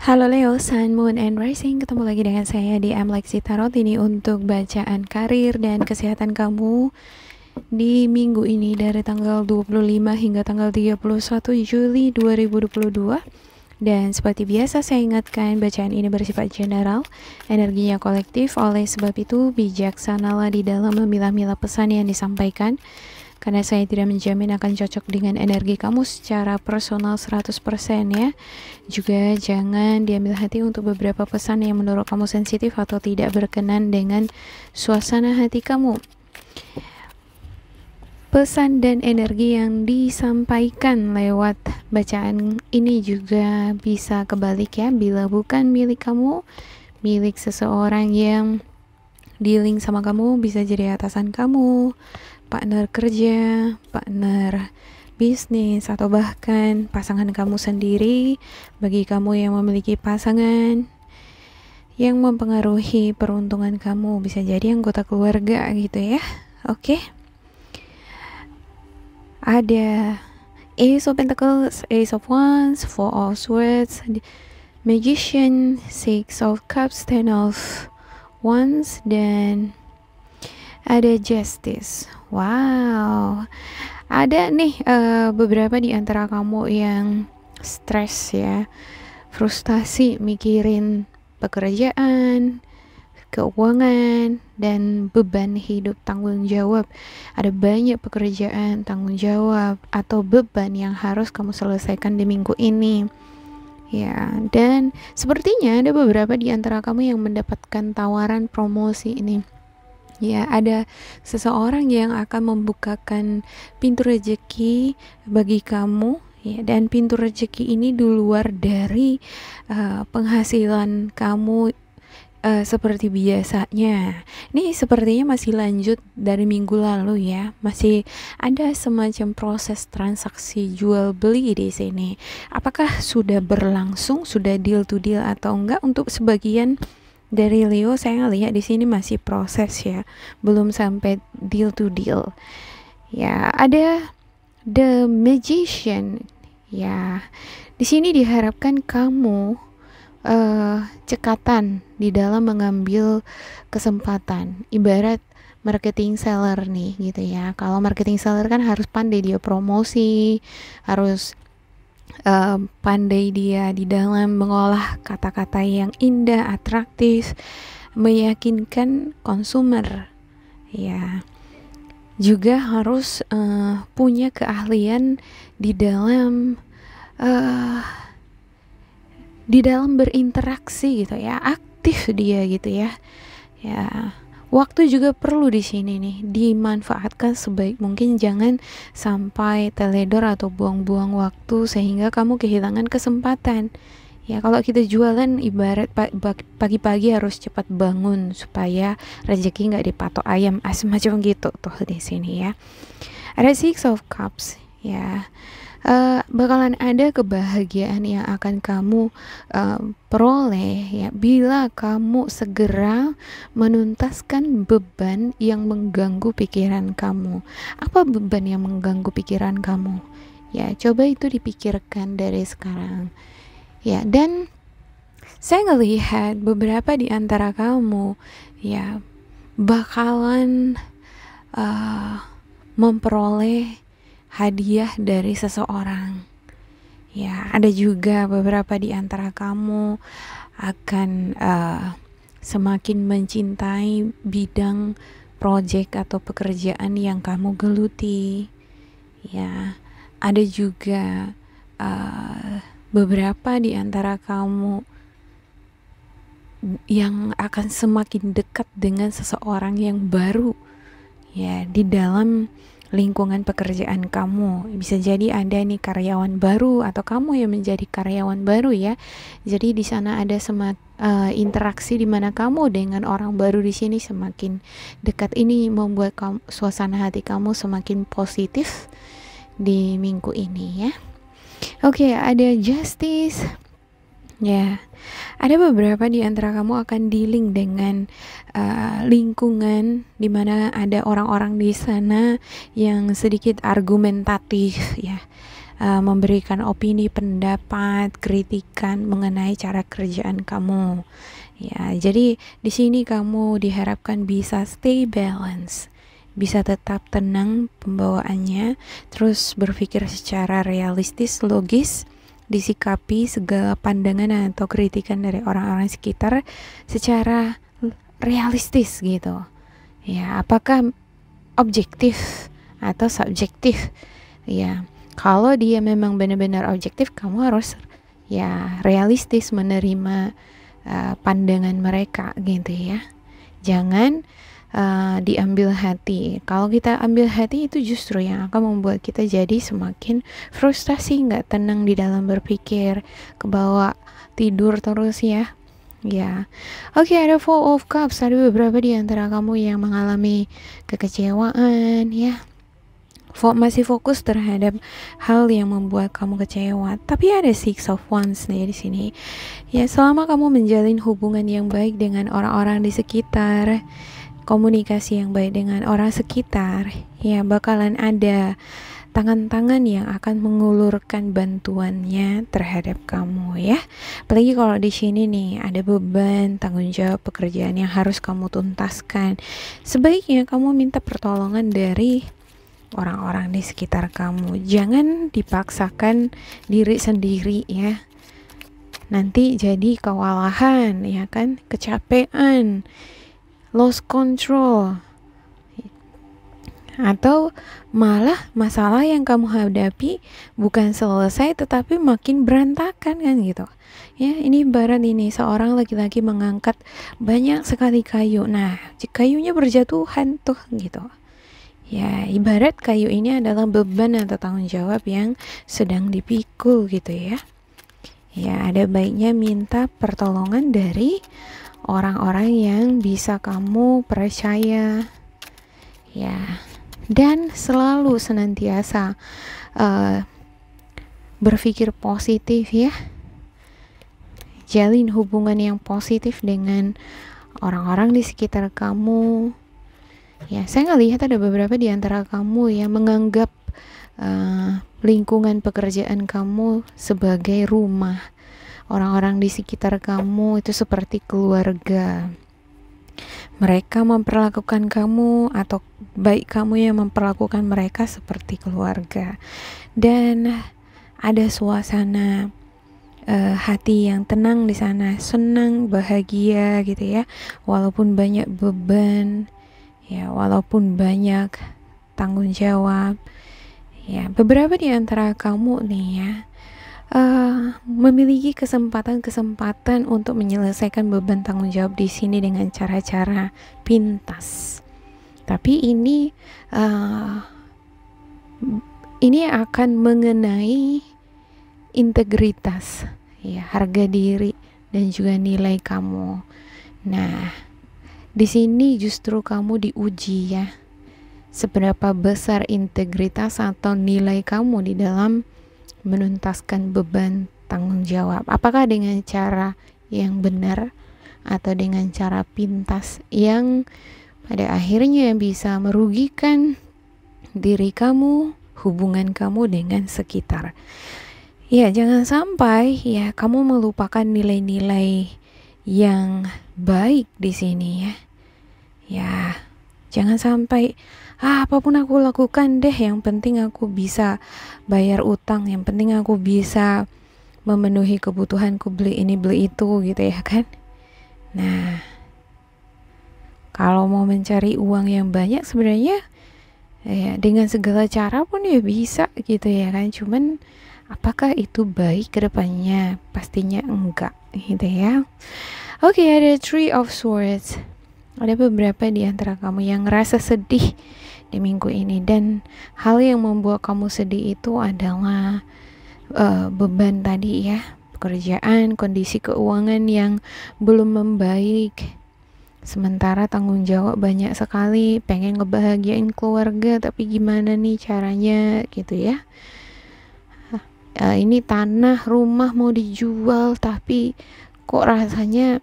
Halo Leo, Sun, Moon, and Rising. Ketemu lagi dengan saya di Lexi Tarot ini untuk bacaan karir dan kesehatan kamu di minggu ini dari tanggal 25 hingga tanggal 31 Juli 2022. Dan seperti biasa saya ingatkan bacaan ini bersifat general, energinya kolektif, oleh sebab itu bijaksanalah di dalam memilah-milah pesan yang disampaikan. Karena saya tidak menjamin akan cocok dengan energi kamu secara personal 100% ya. Juga jangan diambil hati untuk beberapa pesan yang menurut kamu sensitif atau tidak berkenan dengan suasana hati kamu. Pesan dan energi yang disampaikan lewat bacaan ini juga bisa kebalik ya. Bila bukan milik kamu, milik seseorang yang dealing sama kamu, bisa jadi atasan kamu, partner kerja, partner bisnis, atau bahkan pasangan kamu sendiri. Bagi kamu yang memiliki pasangan yang mempengaruhi peruntungan kamu, bisa jadi anggota keluarga gitu ya. Oke. Ada Ace of Pentacles, Ace of Wands, Four of Swords, Magician, Six of Cups, Ten of Wands, dan ada Justice. Wow, ada nih beberapa di antara kamu yang stres ya, frustasi mikirin pekerjaan, keuangan, dan beban hidup, tanggung jawab. Ada banyak pekerjaan, tanggung jawab, atau beban yang harus kamu selesaikan di minggu ini. Ya, dan sepertinya ada beberapa di antara kamu yang mendapatkan tawaran promosi ini. Ya, ada seseorang yang akan membukakan pintu rezeki bagi kamu ya, dan pintu rezeki ini di luar dari penghasilan kamu seperti biasanya. Ini sepertinya masih lanjut dari minggu lalu ya. Masih ada semacam proses transaksi jual beli di sini. Apakah sudah berlangsung, sudah deal to deal atau enggak? Untuk sebagian dari Leo saya lihat di sini masih proses ya, belum sampai deal to deal. Ya, ada The Magician. Ya, di sini diharapkan kamu cekatan di dalam mengambil kesempatan. Ibarat marketing seller nih gitu ya. Kalau marketing seller kan harus pandai dia promosi, harus pandai dia di dalam mengolah kata-kata yang indah, atraktif, meyakinkan konsumer ya. Juga harus punya keahlian di dalam berinteraksi gitu ya, aktif dia gitu ya. Ya, waktu juga perlu di sini nih, dimanfaatkan sebaik mungkin, jangan sampai teledor atau buang-buang waktu sehingga kamu kehilangan kesempatan. Ya, kalau kita jualan ibarat pagi-pagi harus cepat bangun supaya rezeki nggak dipatok ayam, semacam gitu tuh di sini ya. Ada Six of Cups ya. Bakalan ada kebahagiaan yang akan kamu peroleh ya, bila kamu segera menuntaskan beban yang mengganggu pikiran kamu. Apa beban yang mengganggu pikiran kamu? Ya, coba itu dipikirkan dari sekarang. Ya, dan saya ngelihat beberapa di antara kamu ya bakalan memperoleh hadiah dari seseorang. Ya, ada juga beberapa di antara kamu akan semakin mencintai bidang proyek atau pekerjaan yang kamu geluti. Ya, ada juga beberapa di antara kamu yang akan semakin dekat dengan seseorang yang baru ya di dalam lingkungan pekerjaan kamu. Bisa jadi ada nih karyawan baru atau kamu yang menjadi karyawan baru ya. Jadi di sana ada interaksi di mana kamu dengan orang baru di sini semakin dekat. Ini membuat suasana hati kamu semakin positif di minggu ini ya. Oke, ada Justice. Ya, ada beberapa di antara kamu akan dealing dengan lingkungan di mana ada orang-orang di sana yang sedikit argumentatif ya, memberikan opini, pendapat, kritikan mengenai cara kerjaan kamu. Ya, jadi di sini kamu diharapkan bisa stay balance, bisa tetap tenang pembawaannya, terus berpikir secara realistis, logis, disikapi segala pandangan atau kritikan dari orang-orang sekitar secara realistis gitu. Ya, apakah objektif atau subjektif? Ya, kalau dia memang benar-benar objektif, kamu harus ya realistis menerima pandangan mereka gitu ya. Jangan diambil hati. Kalau kita ambil hati, itu justru yang akan membuat kita jadi semakin frustasi, nggak tenang di dalam berpikir, kebawa tidur terus ya. Ya, oke, ada Four of Cups. Ada beberapa di antara kamu yang mengalami kekecewaan ya. Masih fokus terhadap hal yang membuat kamu kecewa. Tapi ada Six of Wands nih di sini. Ya, selama kamu menjalin hubungan yang baik dengan orang-orang di sekitar, komunikasi yang baik dengan orang sekitar, ya bakalan ada tangan-tangan yang akan mengulurkan bantuannya terhadap kamu ya. Apalagi kalau di sini nih ada beban, tanggung jawab pekerjaan yang harus kamu tuntaskan. Sebaiknya kamu minta pertolongan dari orang-orang di sekitar kamu. Jangan dipaksakan diri sendiri ya. Nanti jadi kewalahan ya kan, kecapean, lost control, atau malah masalah yang kamu hadapi bukan selesai tetapi makin berantakan kan gitu. Ya, ini ibarat ini seorang laki-laki mengangkat banyak sekali kayu. Nah, kayunya berjatuhan tuh gitu. Ya, ibarat kayu ini adalah beban atau tanggung jawab yang sedang dipikul gitu ya. Ya, ada baiknya minta pertolongan dari orang-orang yang bisa kamu percaya. Ya, dan selalu senantiasa berpikir positif ya. Jalin hubungan yang positif dengan orang-orang di sekitar kamu. Ya, saya ngelihat ada beberapa di antara kamu yang menganggap lingkungan pekerjaan kamu sebagai rumah. Orang-orang di sekitar kamu itu seperti keluarga. Mereka memperlakukan kamu atau baik kamu yang memperlakukan mereka seperti keluarga. Dan ada suasana hati yang tenang di sana, senang, bahagia gitu ya. Walaupun banyak beban, ya, walaupun banyak tanggung jawab, ya, beberapa di antara kamu nih ya memiliki kesempatan untuk menyelesaikan beban tanggung jawab di sini dengan cara-cara pintas. Tapi ini akan mengenai integritas, ya, harga diri dan juga nilai kamu. Nah, di sini justru kamu diuji ya, seberapa besar integritas atau nilai kamu di dalam menuntaskan beban tanggung jawab. Apakah dengan cara yang benar atau dengan cara pintas yang pada akhirnya bisa merugikan diri kamu, hubungan kamu dengan sekitar. Ya, jangan sampai ya kamu melupakan nilai-nilai yang baik di sini ya. Ya, jangan sampai apapun aku lakukan deh, yang penting aku bisa bayar utang, yang penting aku bisa memenuhi kebutuhanku, beli ini beli itu gitu ya kan. Nah, kalau mau mencari uang yang banyak sebenarnya ya dengan segala cara pun ya bisa gitu ya kan. Cuman apakah itu baik ke depannya? Pastinya enggak gitu ya. Oke, ada Three of Swords. Ada beberapa di antara kamu yang ngerasa sedih di minggu ini, dan hal yang membuat kamu sedih itu adalah beban tadi ya, pekerjaan, kondisi keuangan yang belum membaik, sementara tanggung jawab banyak sekali, pengen ngebahagiain keluarga tapi gimana nih caranya gitu ya. Ini tanah, rumah mau dijual tapi kok rasanya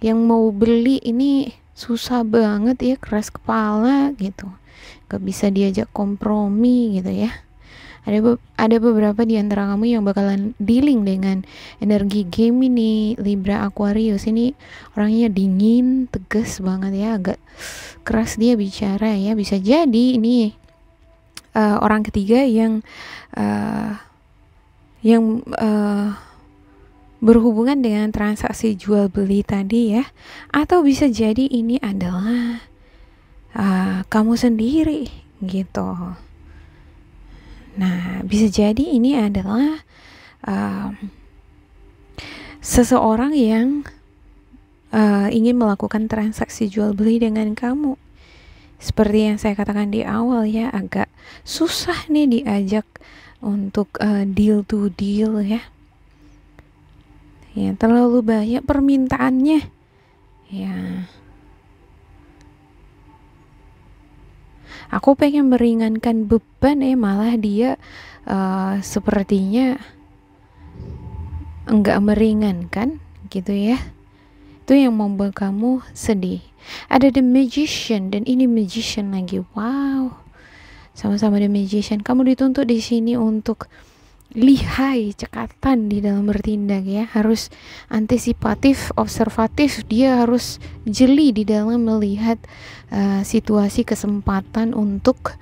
yang mau beli ini susah banget ya, keras kepala gitu, gak bisa diajak kompromi gitu ya. Ada beberapa di antara kamu yang bakalan dealing dengan energi Gemini, Libra, Aquarius. Ini orangnya dingin, tegas banget ya, agak keras dia bicara ya. Bisa jadi ini orang ketiga yang berhubungan dengan transaksi jual beli tadi ya, atau bisa jadi ini adalah kamu sendiri gitu. Nah, bisa jadi ini adalah seseorang yang ingin melakukan transaksi jual beli dengan kamu. Seperti yang saya katakan di awal ya, agak susah nih diajak untuk deal to deal ya. Ya, terlalu banyak permintaannya. Ya. Aku pengen meringankan beban malah dia sepertinya enggak meringankan gitu ya. Itu yang membuat kamu sedih. Ada The Magician, dan ini Magician lagi. Wow. Sama-sama The Magician. Kamu dituntut di sini untuk lihai, cekatan di dalam bertindak ya, harus antisipatif, observatif, dia harus jeli di dalam melihat situasi kesempatan untuk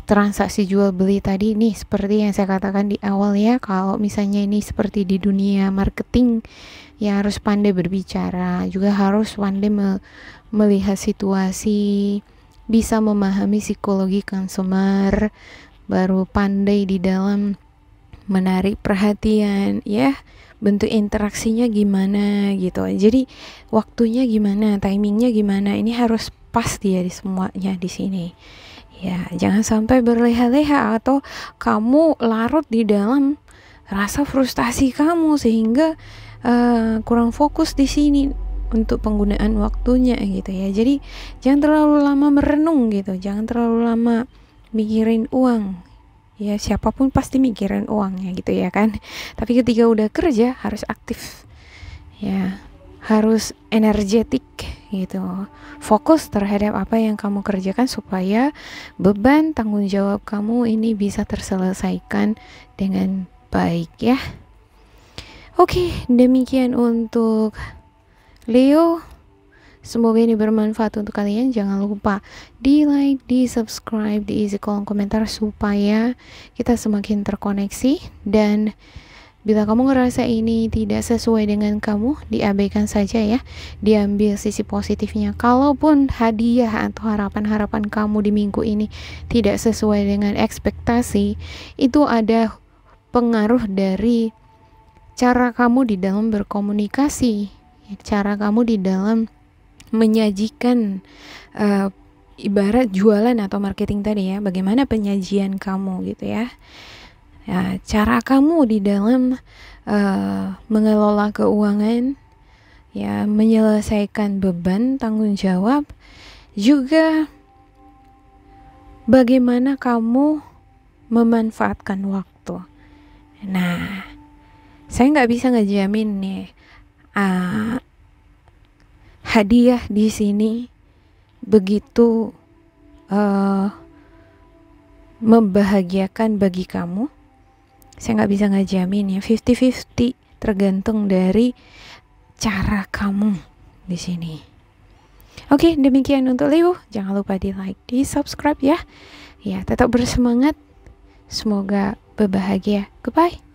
transaksi jual beli tadi nih, seperti yang saya katakan di awal ya. Kalau misalnya ini seperti di dunia marketing ya, harus pandai berbicara, juga harus pandai melihat situasi, bisa memahami psikologi konsumer, baru pandai di dalam menarik perhatian ya, bentuk interaksinya gimana gitu. Jadi waktunya gimana, timingnya gimana, ini harus pas dia di semuanya di sini ya. Jangan sampai berleha-leha atau kamu larut di dalam rasa frustasi kamu sehingga kurang fokus di sini untuk penggunaan waktunya gitu ya. Jadi jangan terlalu lama merenung gitu, jangan terlalu lama mikirin uang ya. Siapapun pasti mikirin uang ya gitu ya kan, tapi ketika udah kerja harus aktif ya, harus energetik gitu, fokus terhadap apa yang kamu kerjakan supaya beban tanggung jawab kamu ini bisa terselesaikan dengan baik ya. Oke, demikian untuk Leo. Semoga ini bermanfaat untuk kalian. Jangan lupa di like, di subscribe, diisi kolom komentar supaya kita semakin terkoneksi. Dan bila kamu ngerasa ini tidak sesuai dengan kamu, diabaikan saja ya, diambil sisi positifnya. Kalaupun hadiah atau harapan-harapan kamu di minggu ini tidak sesuai dengan ekspektasi, itu ada pengaruh dari cara kamu di dalam berkomunikasi, cara kamu di dalam menyajikan, ibarat jualan atau marketing tadi ya, bagaimana penyajian kamu gitu ya. Cara kamu di dalam mengelola keuangan ya, menyelesaikan beban tanggung jawab, juga bagaimana kamu memanfaatkan waktu. Nah, saya nggak bisa ngejamin nih hadiah di sini begitu membahagiakan bagi kamu. Saya nggak bisa ngejamin ya, 50-50, tergantung dari cara kamu di sini. Oke, demikian untuk Leo. Jangan lupa di like, di subscribe ya. Ya, tetap bersemangat. Semoga berbahagia. Goodbye.